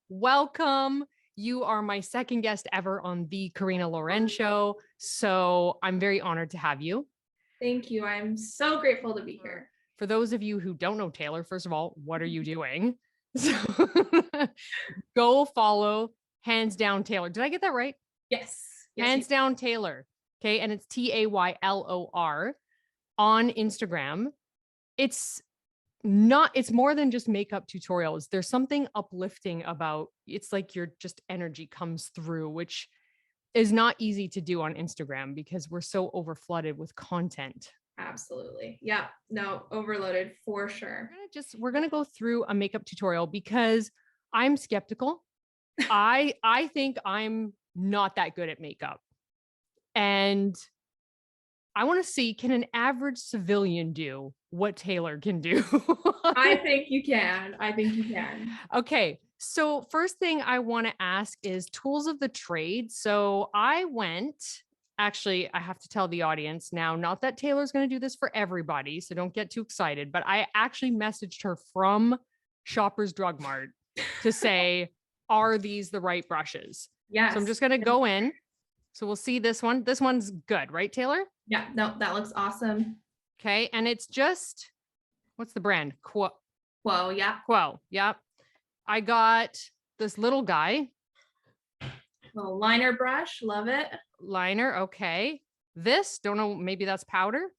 welcome. You are my second guest ever on the Karina Show. So I'm very honored to have you. Thank you. I'm so grateful to be here. For those of you who don't know Taylor, first of all, what are you doing? So go follow Hands Down Taylor. Did I get that right? Yes. Hands Down Taylor. Okay. And it's Taylor on Instagram. It's more than just makeup tutorials. There's something uplifting about it's like your just energy comes through, which is not easy to do on Instagram because we're so overflooded with content. Absolutely. Yeah. No, overloaded for sure. We're going to go through a makeup tutorial because I'm skeptical. I think I'm not that good at makeup. And I want to see, can an average civilian do what Taylor can do? I think you can. Okay. So first thing I want to ask is tools of the trade. So I have to tell the audience now, not that Taylor's going to do this for everybody, so don't get too excited, but I actually messaged her from Shoppers Drug Mart to say, are these the right brushes? Yes. So I'm just going to go in. So we'll see this one. This one's good, right, Taylor? Yeah, no, that looks awesome. Okay. And it's just, what's the brand? Quo, yeah. Quo, yep. I got this little guy. Little liner brush, love it. Liner, okay. This, don't know, maybe that's powder?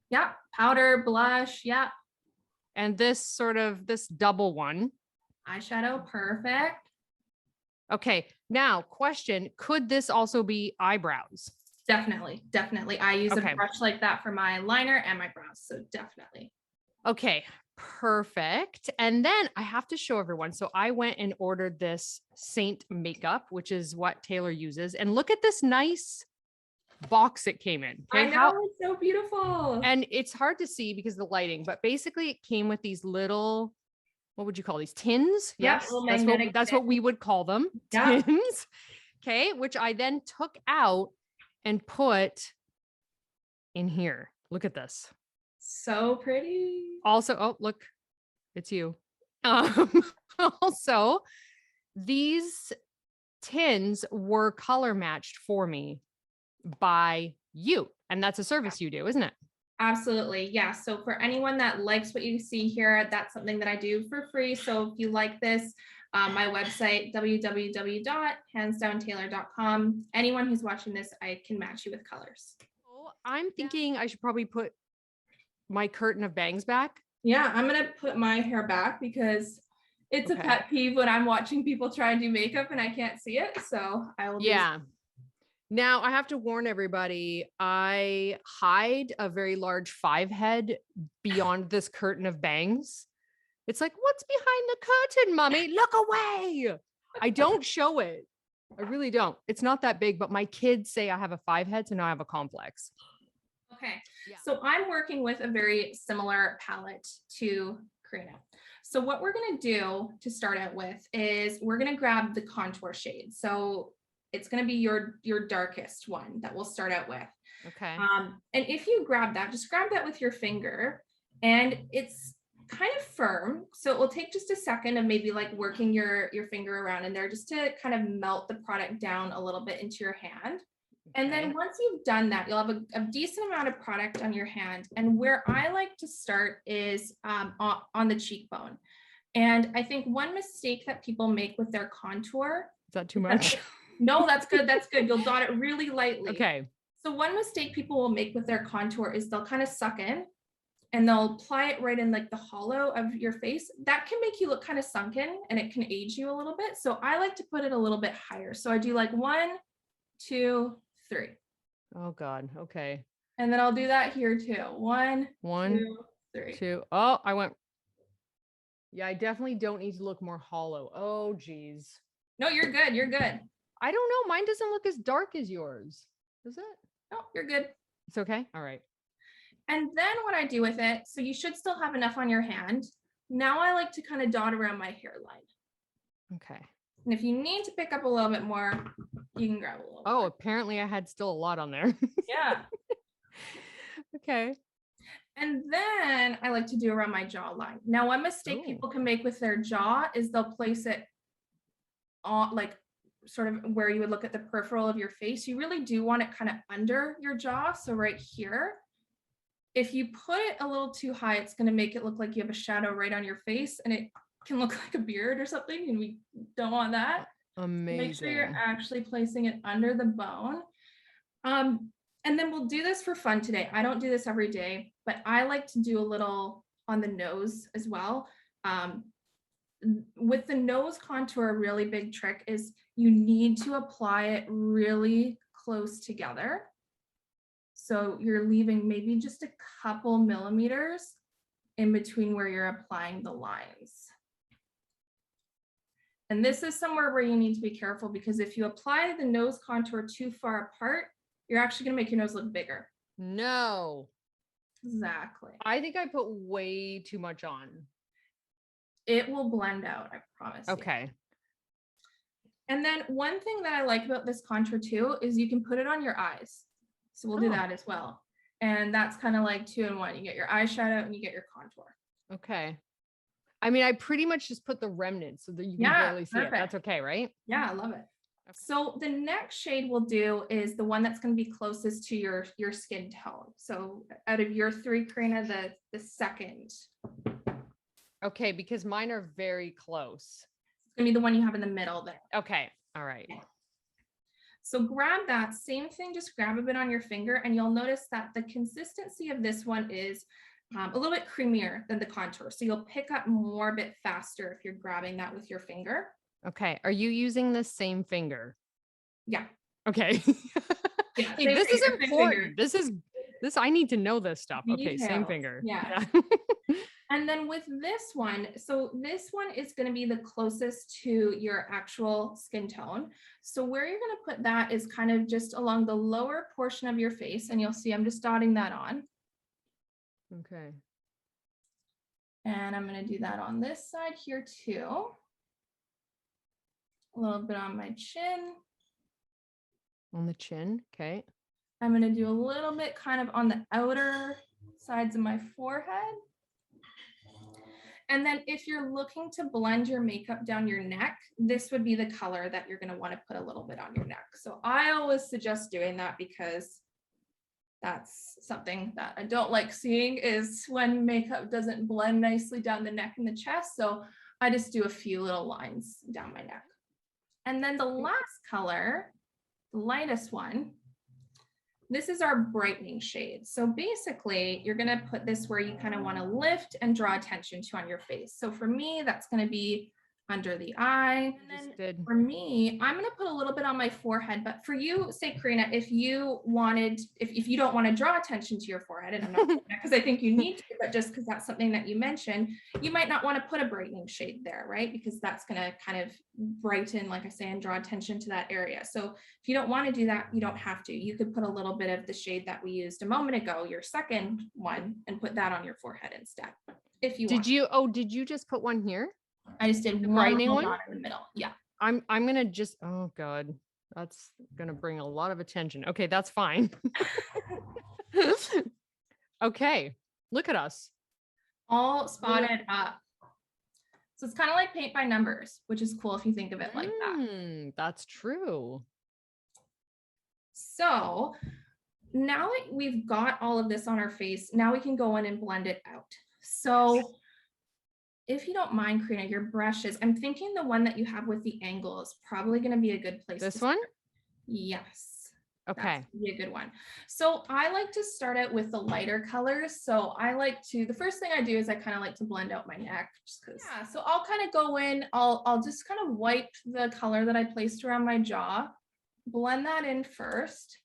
Yeah, powder, blush, yeah. And this double one. Eyeshadow, perfect. Okay, now question, could this also be eyebrows? Definitely. I use a brush like that for my liner and my brows, so definitely. Okay, perfect. And then I have to show everyone. So I went and ordered this Seint makeup, which is what Taylor uses. And look at this nice box it came in. Okay, I know, it's so beautiful. And it's hard to see because of the lighting, but basically it came with these little, what would you call these? Tins? Yes, that's what we would call them. Yeah. Tins. Okay, which I then took out and put in here. Look at this. So pretty. Also, oh, look, it's you. Also, these tins were color matched for me by you. And that's a service you do, isn't it? Absolutely. Yeah. So for anyone that likes what you see here, that's something that I do for free. So if you like this, my website, www.handsdowntaylor.com. Anyone who's watching this, I can match you with colors. Oh, I'm thinking I should probably put my curtain of bangs back. Yeah, I'm going to put my hair back because it's a pet peeve when I'm watching people try and do makeup and I can't see it. So I will. Yeah. Now I have to warn everybody, I hide a very large 5 head beyond this curtain of bangs. It's like, what's behind the curtain, mommy? Look away. I don't show it. I really don't. It's not that big, but my kids say I have a 5 head, so now I have a complex. Okay. Yeah. So I'm working with a very similar palette to Karina. So what we're going to do to start out with is we're going to grab the contour shade. So it's going to be your darkest one that we'll start out with. Okay. And if you grab that, just grab that with your finger, and it's kind of firm. So it will take just a second of maybe like working your finger around in there just to kind of melt the product down a little bit into your hand. And then once you've done that, you'll have a decent amount of product on your hand. And where I like to start is on the cheekbone. And I think one mistake that people make with their contour. Is that too much? No, that's good. That's good. You'll dot it really lightly. Okay. So one mistake people will make with their contour is they'll kind of suck in and they'll apply it right in like the hollow of your face. That can make you look kind of sunken and it can age you a little bit. So I like to put it a little bit higher. So I do like 1, 2, 3. Oh God. Okay. And then I'll do that here too. 1, 2, 3. 2. Oh, I went. Yeah, I definitely don't need to look more hollow. Oh, geez. No, you're good. You're good. I don't know. Mine doesn't look as dark as yours. Does it? No, you're good. It's okay. All right. And then what I do with it, so you should still have enough on your hand. Now I like to kind of dot around my hairline. Okay. And if you need to pick up a little bit more, you can grab a little. Oh, apparently I had still a lot on there. Yeah. Okay. And then I like to do around my jawline. Now, one mistake people can make with their jaw is they'll place it on like sort of where you would look at the peripheral of your face. You really do want it kind of under your jaw. So right here, if you put it a little too high, it's going to make it look like you have a shadow right on your face, and it can look like a beard or something, and we don't want that. Amazing. Make sure you're actually placing it under the bone. And then we'll do this for fun today. I don't do this every day, but I like to do a little on the nose as well. With the nose contour, a really big trick is you need to apply it really close together. So you're leaving maybe just a couple millimeters in between where you're applying the lines. And this is somewhere where you need to be careful, because if you apply the nose contour too far apart, you're actually going to make your nose look bigger. No. Exactly. I think I put way too much on. It will blend out, I promise. Okay. You. And then one thing that I like about this contour too is you can put it on your eyes. So we'll do that as well. And that's kind of like 2-in-1. You get your eyeshadow and you get your contour. Okay. I mean, I pretty much just put the remnants so that you can barely see it. That's okay, right? Yeah, I love it. Okay. So the next shade we'll do is the one that's going to be closest to your skin tone. So out of your 3, Karina, the second. Okay, because mine are very close. It's going to be the one you have in the middle there. Okay. All right. Okay. So grab that same thing, just grab a bit on your finger, and you'll notice that the consistency of this one is a little bit creamier than the contour. So you'll pick up more a bit faster if you're grabbing that with your finger. Okay. Are you using the same finger? Yeah. Okay. Yeah, hey, this is important. This, I need to know this stuff. Details. Okay. Same finger. Yeah. And then with this one, so this one is going to be the closest to your actual skin tone. So where you're going to put that is kind of just along the lower portion of your face. And you'll see I'm just dotting that on. Okay. And I'm going to do that on this side here too. A little bit on my chin. On the chin. Okay. I'm going to do a little bit kind of on the outer sides of my forehead. And then if you're looking to blend your makeup down your neck, this would be the color that you're going to want to put a little bit on your neck. So I always suggest doing that, because that's something that I don't like seeing, is when makeup doesn't blend nicely down the neck and the chest. So I just do a few little lines down my neck. And then the last color, the lightest one, this is our brightening shade. So basically you're going to put this where you kind of want to lift and draw attention to on your face. So for me, that's going to be under the eye. And then for me, I'm going to put a little bit on my forehead, but for you, say, Karina, if you wanted, if you don't want to draw attention to your forehead, and I'm not saying that because I think you need to, but just because that's something that you mentioned, you might not want to put a brightening shade there, right? Because that's going to kind of brighten, like I say, and draw attention to that area. So if you don't want to do that, you don't have to. You could put a little bit of the shade that we used a moment ago, your second one, and put that on your forehead instead. If you want. Did you just put one here? I just did one little dot in the middle. Yeah. I'm gonna just, oh God, that's gonna bring a lot of attention. Okay, that's fine. Okay, look at us. All spotted up. So it's kind of like paint by numbers, which is cool if you think of it like that. That's true. So now that we've got all of this on our face, now we can go in and blend it out. So if you don't mind, Karina, your brushes, I'm thinking the one that you have with the angle is probably going to be a good place. This one? Yes. Okay. That's be a good one. So I like to start out with the lighter colors. So I like to, the first thing I do is I kind of like to blend out my neck, just because. Yeah. So I'll kind of go in, I'll just kind of wipe the color that I placed around my jaw, blend that in first.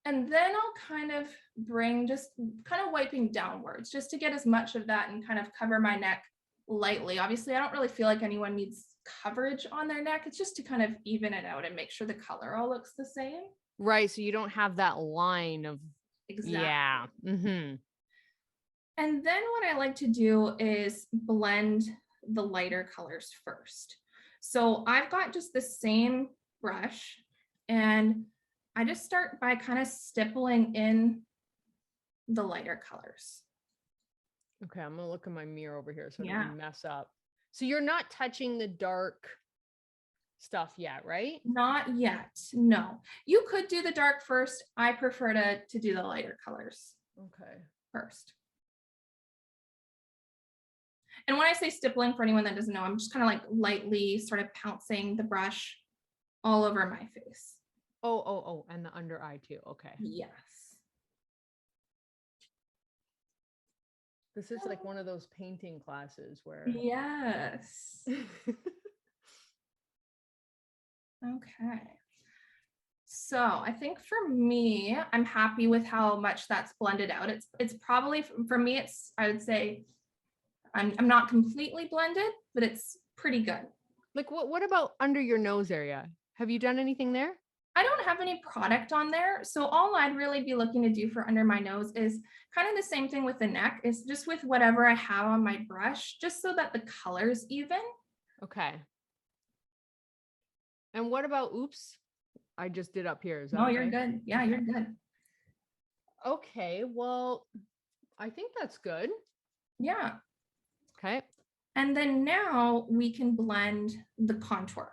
And then I'll kind of bring, just kind of wiping downwards, just to get as much of that and kind of cover my neck lightly. Obviously, I don't really feel like anyone needs coverage on their neck. It's just to kind of even it out and make sure the color all looks the same. Right. So you don't have that line of, exactly. Yeah. Mm-hmm. And then what I like to do is blend the lighter colors first. So I've got just the same brush, and I just start by kind of stippling in the lighter colors. Okay, I'm gonna look in my mirror over here so I don't mess up. So you're not touching the dark stuff yet, right? Not yet. No. You could do the dark first. I prefer to do the lighter colors Okay. first. And when I say stippling, for anyone that doesn't know, I'm just kind of like lightly sort of pouncing the brush all over my face. Oh, and the under eye too. Okay. Yes. This is like one of those painting classes where Yes. Okay. So I think for me, I'm happy with how much that's blended out. It's probably for me, I would say I'm not completely blended, but it's pretty good. like what about under your nose area? Have you done anything there? I don't have any product on there. So all I'd really be looking to do for under my nose is kind of the same thing with the neck, is just with whatever I have on my brush, just so that the color's even. Okay. And what about, oops, I just did up here. Is that No, okay? you're good. Yeah, you're good. Okay, well, I think that's good. Yeah. Okay. And then now we can blend the contour.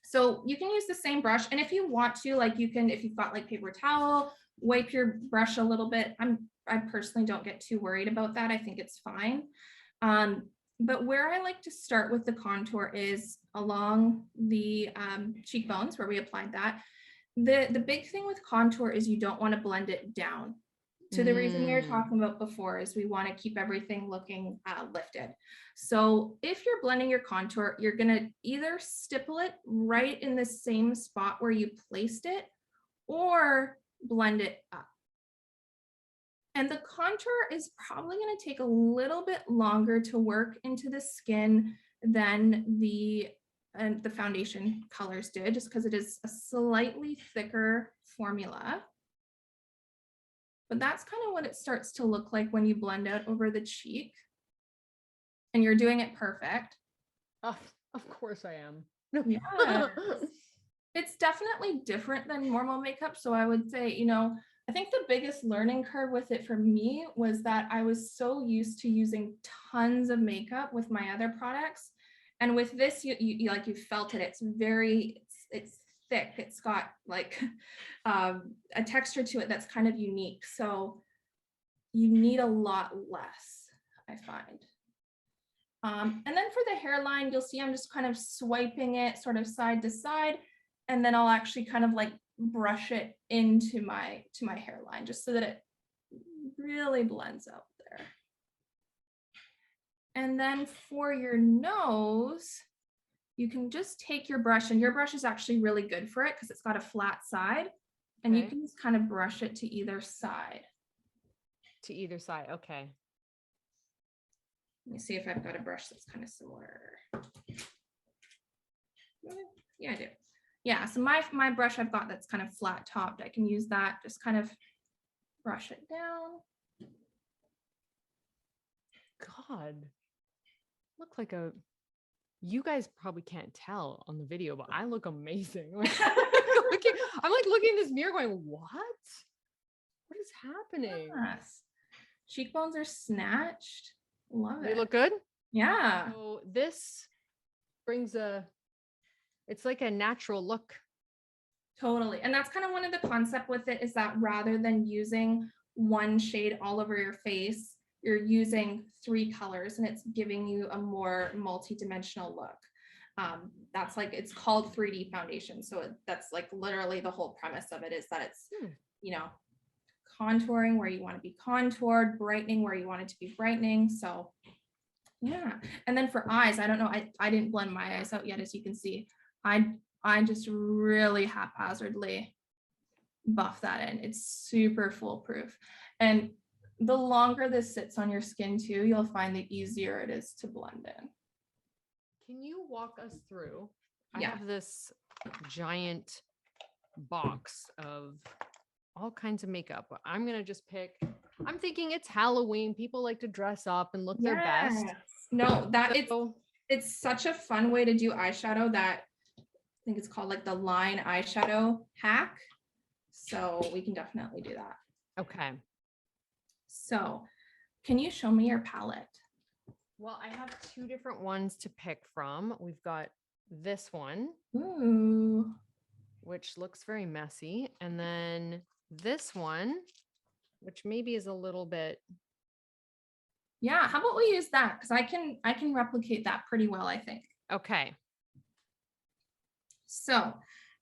So you can use the same brush. And if you want to, like you can, if you've got like paper towel, wipe your brush a little bit. I personally don't get too worried about that. I think it's fine. But where I like to start with the contour is along the cheekbones where we applied that. The big thing with contour is you don't want to blend it down. To the reason we were talking about before is we want to keep everything looking lifted. So if you're blending your contour, you're going to either stipple it right in the same spot where you placed it or blend it up. And the contour is probably going to take a little bit longer to work into the skin than the foundation colors did, just because it is a slightly thicker formula. But that's kind of what it starts to look like when you blend out over the cheek. And you're doing it perfect. Oh, of course I am. Yeah. It's definitely different than normal makeup. So I would say, I think the biggest learning curve with it for me was that I was so used to using tons of makeup with my other products. And with this, you like you felt it. It's thick. It's got like a texture to it that's kind of unique. So you need a lot less, I find. And then for the hairline, you'll see I'm just kind of swiping it sort of side to side, and then I'll actually kind of like brush it into my hairline just so that it really blends out there. And then for your nose, you can just take your brush, and your brush is actually really good for it because it's got a flat side, and you can just kind of brush it to either side. To either side, okay. Let me see if I've got a brush that's kind of similar. Yeah, I do. Yeah, so my brush I've got that's kind of flat topped. I can use that, just kind of brush it down. God, look like you guys probably can't tell on the video, but I look amazing. I'm like looking in this mirror going, what is happening? Yes. Cheekbones are snatched. Love it. They look good? Yeah. So this brings it's like a natural look. Totally. And that's kind of one of the concept with it, is that rather than using one shade all over your face, you're using 3 colors, and it's giving you a more multi-dimensional look. That's like, it's called 3D foundation. So that's like literally the whole premise of it, is that it's, contouring where you want to be contoured, brightening where you want it to be brightening. So yeah. And then for eyes, I don't know, I didn't blend my eyes out yet, as you can see. I just really haphazardly buff that in. It's super foolproof. And the longer this sits on your skin too, you'll find the easier it is to blend in. Can you walk us through? Yeah. I have this giant box of all kinds of makeup. I'm going to just pick, I'm thinking it's Halloween. People like to dress up and look their best. No, it's such a fun way to do eyeshadow that I think it's called like the line eyeshadow hack. So we can definitely do that. Okay. So can you show me your palette? Well, I have 2 different ones to pick from. We've got this one, Ooh. which looks very messy. And then this one, which maybe is a little bit. Yeah, how about we use that? Because I can replicate that pretty well, I think. Okay. So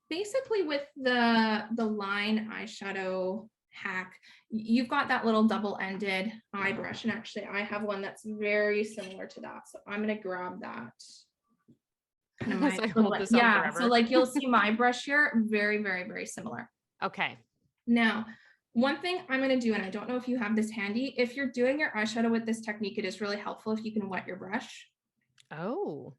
basically with the line eyeshadow hack, you've got that little double-ended eye brush. And actually I have one that's very similar to that. So I'm gonna grab that. Kind of As I hold this up yeah, forever. so like you'll see my brush here, very, very, very similar. Okay. Now, one thing I'm going to do, and I don't know if you have this handy, if you're doing your eyeshadow with this technique, it is really helpful if you can wet your brush. Oh.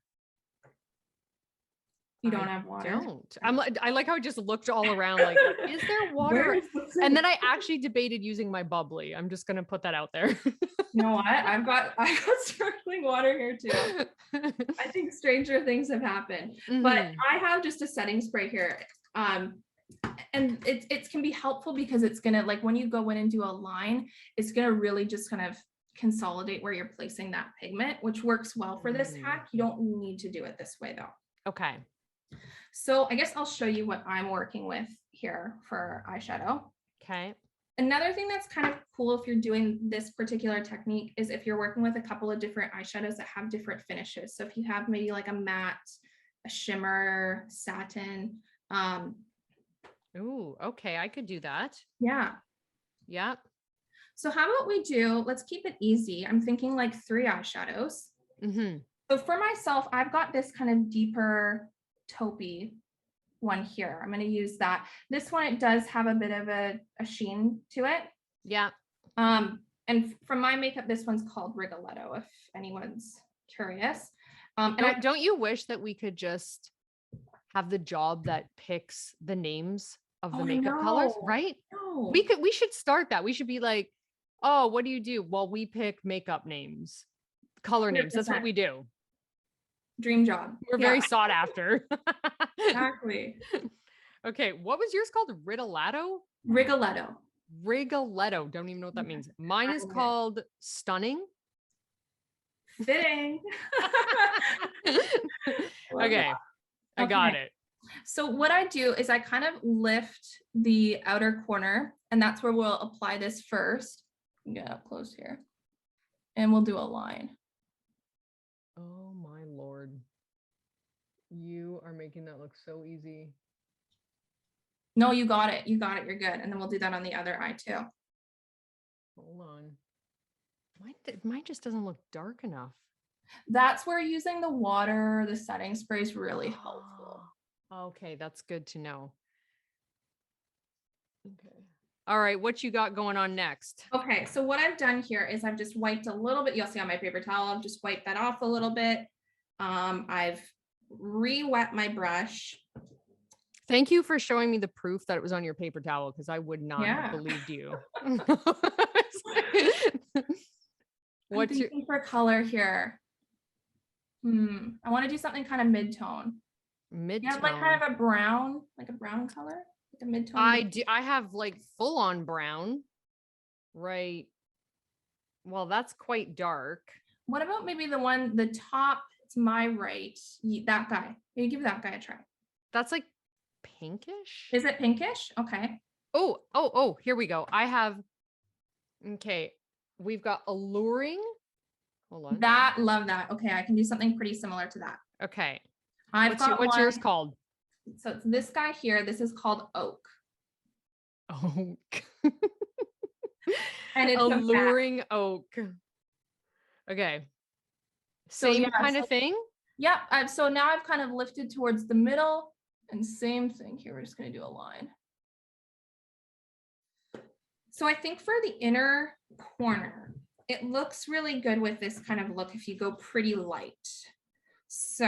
You don't have water. I like how I just looked all around like, is there water? And then I actually debated using my bubbly. I'm just gonna put that out there. You know what? I've got sparkling water here too. I think stranger things have happened. But I have just a setting spray here. And it can be helpful because it's gonna, like, when you go in and do a line, it's gonna really just kind of consolidate where you're placing that pigment, which works well for this hack. You don't need to do it this way though. Okay. So I guess I'll show you what I'm working with here for eyeshadow. Okay. Another thing that's kind of cool if you're doing this particular technique is if you're working with a couple of different eyeshadows that have different finishes. So if you have maybe like a matte, a shimmer, satin. Ooh, okay, I could do that. Yeah. Yeah. So how about we do, let's keep it easy. I'm thinking like 3 eyeshadows. So for myself, I've got this kind of deeper taupey one here. I'm going to use that. This one, it does have a bit of a sheen to it. Yeah. And from my makeup, this one's called Rigoletto, if anyone's curious. And don't you wish that we could just have the job that picks the names of the makeup colors, right? No. We should start that. We should be like, oh, what do you do? Well, we pick makeup names, color names. That's what we do. Dream job. We're very sought after. Exactly. Okay. What was yours called? Rigoletto? Rigoletto. Rigoletto. Don't even know what that means. Mine is called Stunning. Fitting. Okay. I got it. So what I do is I kind of lift the outer corner, and that's where we'll apply this first. Get up close here. And we'll do a line. Oh my Lord. You are making that look so easy. No, you got it. You got it. You're good. And then we'll do that on the other eye too. Hold on. Mine just doesn't look dark enough. That's where using the water, the setting spray is really helpful. Okay, that's good to know. Okay. All right, what you got going on next? Okay, so what I've done here is I've just wiped a little bit. You'll see on my paper towel, I've just wiped that off a little bit. I've re-wet my brush. Thank you for showing me the proof that it was on your paper towel, because I would not have believed you. What's your for color here? I want to do something kind of mid-tone. Mid-tone. Yeah, like kind of a brown color, like a mid-tone. I have like full-on brown, right? Well, that's quite dark. What about maybe the top? It's my right. That guy. Maybe give that guy a try. That's like pinkish. Is it pinkish? Okay. Oh, here we go. Okay. We've got Alluring. Hold on. Love that. Okay, I can do something pretty similar to that. Okay. What's yours called? So it's this guy here. This is called Oak. Oak. And it's Alluring Oak. Okay. Same kind of thing? Yep. So now I've kind of lifted towards the middle, and same thing here. We're just going to do a line. So I think for the inner corner, it looks really good with this kind of look if you go pretty light. So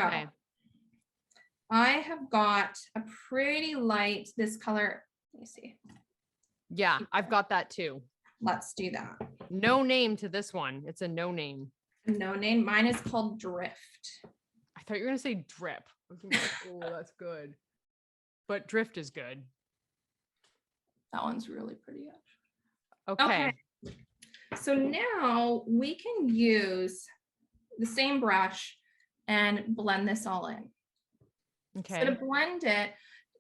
I have got a pretty light, this color. Let me see. Yeah, I've got that too. Let's do that. No name to this one. It's a no name. No name. Mine is called Drift. I thought you were going to say Drip. I was like, oh, that's good. But Drift is good. That one's really pretty, actually. Okay. So now we can use the same brush and blend this all in. So to Okay. blend it,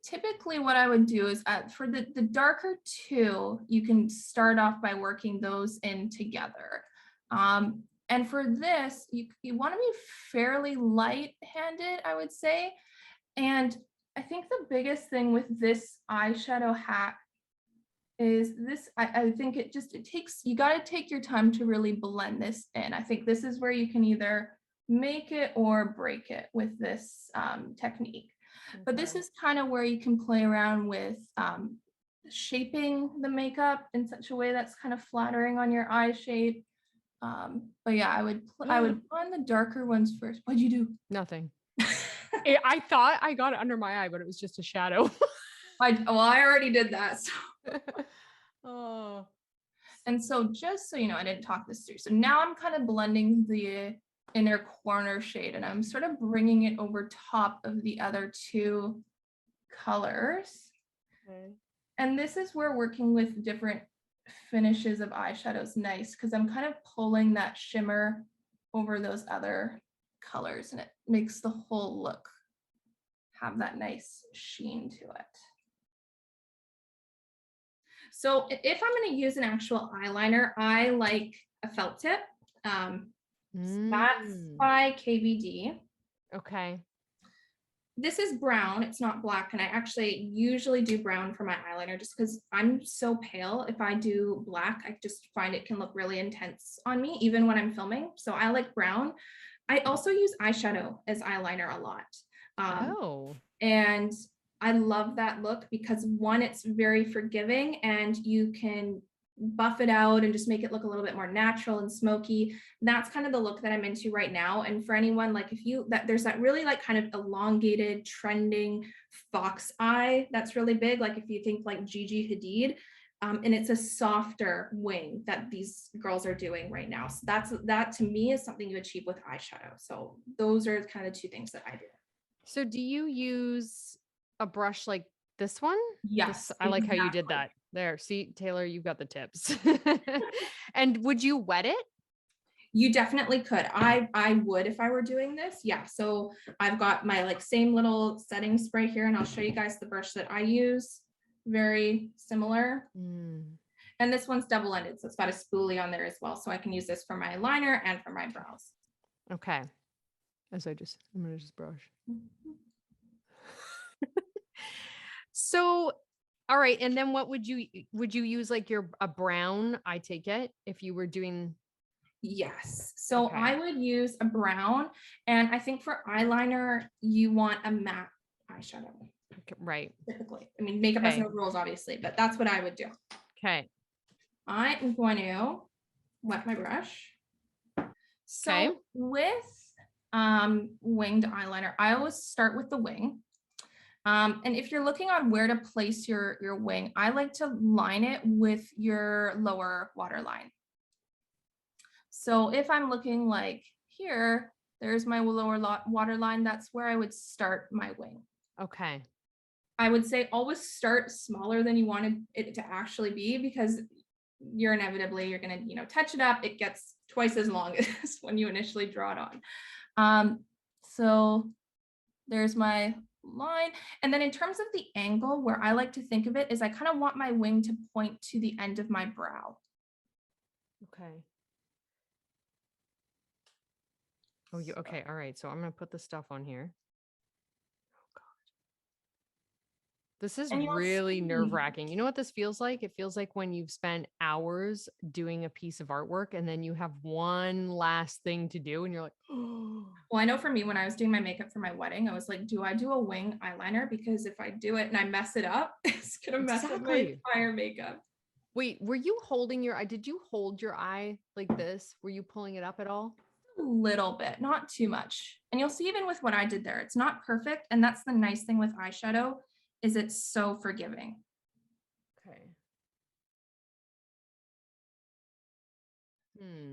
typically what I would do is for the darker two, you can start off by working those in together. And for this, you want to be fairly light-handed, I would say. And I think the biggest thing with this eyeshadow hack is this, I think it takes, you got to take your time to really blend this in. I think this is where you can either make it or break it with this technique. But this Okay. is kind of where you can play around with shaping the makeup in such a way that's kind of flattering on your eye shape. But yeah, I would blend the darker ones first. What'd you Nothing. do? I thought I got it under my eye, but it was just a shadow. I already did that. So. Oh. And so just so you know, I didn't talk this through. So now I'm kind of blending the inner corner shade and I'm sort of bringing it over top of the other two colors. Okay. And this is where working with different finishes of eyeshadows nice because I'm kind of pulling that shimmer over those other colors and it makes the whole look have that nice sheen to it. So if I'm going to use an actual eyeliner, I like a felt tip. That's Mm. by KVD. Okay. This is brown, it's not black, and I actually usually do brown for my eyeliner just because I'm so pale. If I do black, I just find it can look really intense on me, even when I'm filming. So I like brown. I also use eyeshadow as eyeliner a lot. Oh. And I love that look because one, it's very forgiving and you can buff it out and just make it look a little bit more natural and smoky. That's kind of the look that I'm into right now. And for anyone, like if you, that there's that really like kind of elongated trending fox eye that's really big. Like if you think like Gigi Hadid, and it's a softer wing that these girls are doing right now. So that to me is something you achieve with eyeshadow. So those are kind of the two things that I do. So do you use a brush like this one? This, Yes, I like how you did exactly. that. There. See, Taylor, you've got the tips. And would you wet it? You definitely could. I would if I were doing this. Yeah. So I've got my like same little setting spray here, and I'll show you guys the brush that I use. Very similar. Mm. And this one's double-ended, so it's got a spoolie on there as well. So I can use this for my liner and for my brows. Okay. I'm gonna just brush. So, all right. And then what would you use like a brown, I take it, if you were doing Yes. So okay. I would use a brown, and I think for eyeliner, you want a matte eyeshadow. Okay, right. Typically, I mean, makeup has no Okay. rules, obviously, but that's what I would do. Okay. I am going to wet my brush. Okay. So with winged eyeliner, I always start with the wing. And if you're looking on where to place your wing, I like to line it with your lower waterline. So if I'm looking like here, there's my lower waterline, that's where I would start my wing. Okay. I would say always start smaller than you wanted it to actually be because you're gonna, touch it up. It gets twice as long as when you initially draw it on. So there's my line. And then in terms of the angle, where I like to think of it is I kind of want my wing to point to the end of my brow. Okay. Oh, you okay. All right. So I'm gonna put the stuff on here. This is And you'll really nerve see. wracking. You know what this feels like? It feels like when you've spent hours doing a piece of artwork and then you have one last thing to do and you're like, oh, Well, I know for me, when I was doing my makeup for my wedding, I was like, do I do a wing eyeliner? Because if I do it and I mess it up, it's gonna mess up my exactly. entire makeup. Wait, were you holding your eye? Did you hold your eye like this? Were you pulling it up at all? A little bit, not too much. And you'll see even with what I did there, it's not perfect. And that's the nice thing with eyeshadow is it's so forgiving. Okay.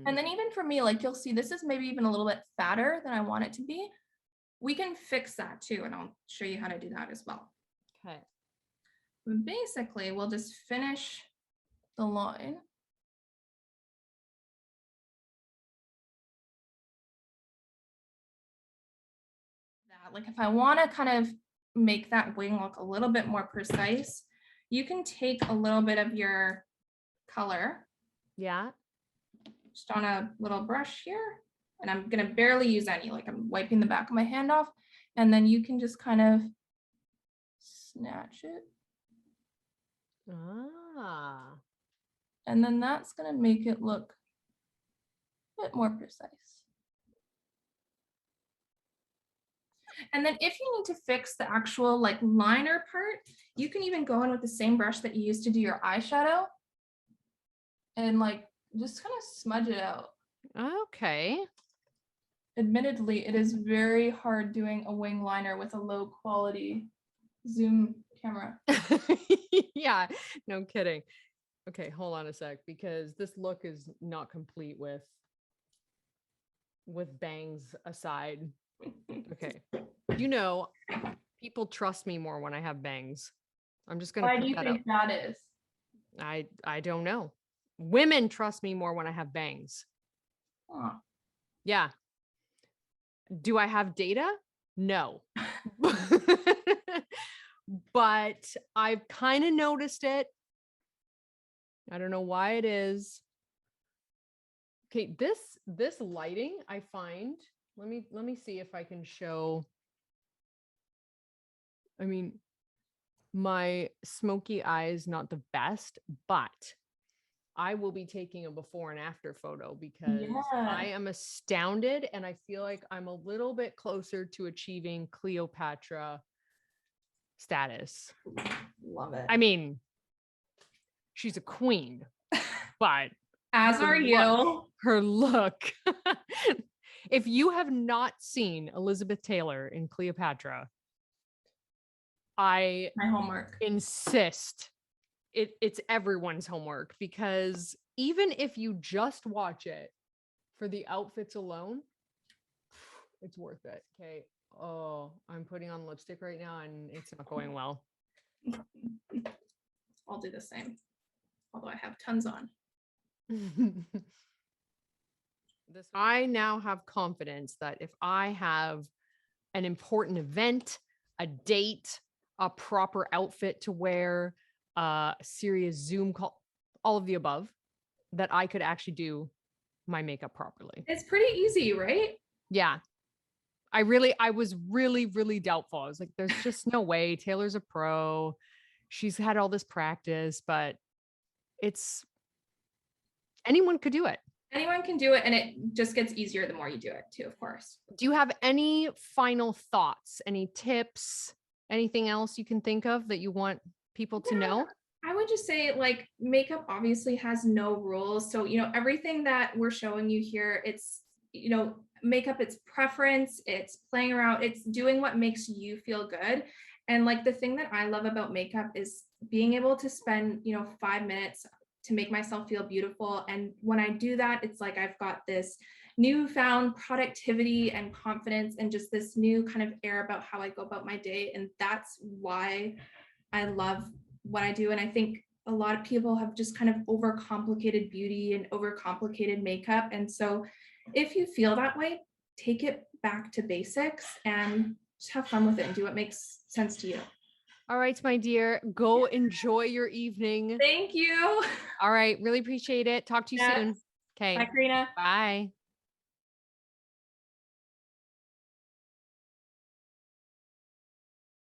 And then even for me, like you'll see this is maybe even a little bit fatter than I want it to be. We can fix that too. And I'll show you how to do that as well. Okay. Basically, we'll just finish the line. That, like if I want to kind of make that wing look a little bit more precise, you can take a little bit of your color. Yeah. Just on a little brush here. And I'm gonna barely use any, like I'm wiping the back of my hand off. And then you can just kind of snatch it. Ah. And then that's gonna make it look a bit more precise. And then if you need to fix the actual like liner part, you can even go in with the same brush that you used to do your eyeshadow and like just kind of smudge it out. Okay. Admittedly, it is very hard doing a wing liner with a low quality zoom camera. Yeah, no kidding. Okay, hold on a sec, because this look is not complete with bangs aside. Okay. You know, people trust me more when I have bangs. I'm just gonna Why do put you that think that is? I don't know. Women trust me more when I have bangs. Huh. Yeah. Do I have data? No. But I've kind of noticed it. I don't know why it is. Okay, this lighting I find, let me see if I can show. I mean, my smoky eye is not the best, but I will be taking a before and after photo because I Yeah. am astounded and I feel like I'm a little bit closer to achieving Cleopatra status. Love it. I mean, she's a queen, but As are you. her look. If you have not seen Elizabeth Taylor in Cleopatra, I My homework. insist it's everyone's homework, because even if you just watch it for the outfits alone, it's worth it. Okay. Oh, I'm putting on lipstick right now and it's not going well. I'll do the same. Although I have tons on. I now have confidence that if I have an important event, a date, a proper outfit to wear, a serious Zoom call, all of the above, that I could actually do my makeup properly. It's pretty easy, right? Yeah. I was really doubtful. I was like, there's just no way. Taylor's a pro. She's had all this practice, but it's anyone could do it. Anyone can do it, and it just gets easier the more you do it too, of course. Do you have any final thoughts, any tips, anything else you can think of that you want people to know? I would just say like makeup obviously has no rules. So, everything that we're showing you here, it's, makeup, it's preference, it's playing around, it's doing what makes you feel good. And like the thing that I love about makeup is being able to spend, 5 minutes to make myself feel beautiful. And when I do that, it's like I've got this newfound productivity and confidence and just this new kind of air about how I go about my day. And that's why I love what I do. And I think a lot of people have just kind of overcomplicated beauty and overcomplicated makeup. And so if you feel that way, take it back to basics and just have fun with it and do what makes sense to you. All right, my dear, go enjoy your evening. Thank you. All right, really appreciate it. Talk to you soon. Okay. Bye, Karina. Bye.